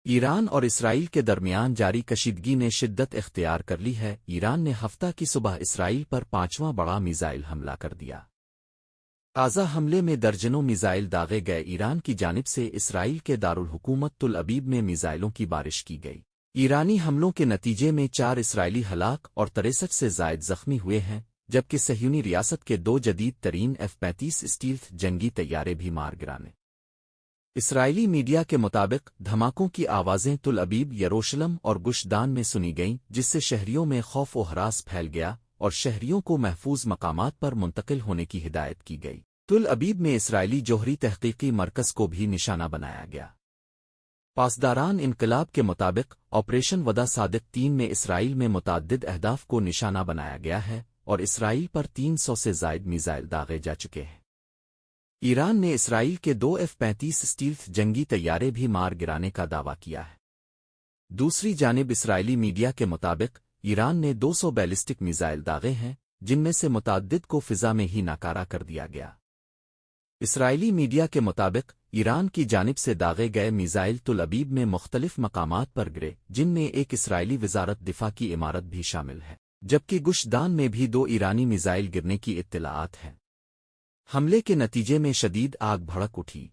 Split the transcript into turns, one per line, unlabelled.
ایران اور اسرائیل کے درمیان جاری کشیدگی نے شدت اختیار کر لی ہے۔ ایران نے ہفتہ کی صبح اسرائیل پر 5واں بڑا میزائل حملہ کر دیا۔ تازہ حملے میں درجنوں میزائل داغے گئے۔ ایران کی جانب سے اسرائیل کے دارالحکومت تل ابیب میں میزائلوں کی بارش کی گئی۔ ایرانی حملوں کے نتیجے میں 4 اسرائیلی ہلاک اور 63 سے زائد زخمی ہوئے ہیں، جبکہ صہیونی ریاست کے 2 جدید ترین F-35 اسٹیلتھ جنگی طیارے بھی مار گرانے۔ اسرائیلی میڈیا کے مطابق دھماکوں کی آوازیں تل ابیب، یروشلم اور گش دان میں سنی گئیں، جس سے شہریوں میں خوف و ہراس پھیل گیا اور شہریوں کو محفوظ مقامات پر منتقل ہونے کی ہدایت کی گئی۔ تل ابیب میں اسرائیلی جوہری تحقیقی مرکز کو بھی نشانہ بنایا گیا۔ پاسداران انقلاب کے مطابق آپریشن ودا صادق 3 میں اسرائیل میں متعدد اہداف کو نشانہ بنایا گیا ہے اور اسرائیل پر 300 سے زائد میزائل داغے جا چکے ہیں۔ ایران نے اسرائیل کے 2 F-35 اسٹیلتھ جنگی طیارے بھی مار گرانے کا دعویٰ کیا ہے۔ دوسری جانب اسرائیلی میڈیا کے مطابق ایران نے 200 بیلسٹک میزائل داغے ہیں، جن میں سے متعدد کو فضا میں ہی ناکارہ کر دیا گیا۔ اسرائیلی میڈیا کے مطابق ایران کی جانب سے داغے گئے میزائل تل ابیب میں مختلف مقامات پر گرے، جن میں ایک اسرائیلی وزارت دفاع کی عمارت بھی شامل ہے، جبکہ گش دان میں بھی 2 ایرانی میزائل گرنے کی اطلاعات ہیں۔ حملے کے نتیجے میں شدید آگ بھڑک اٹھی۔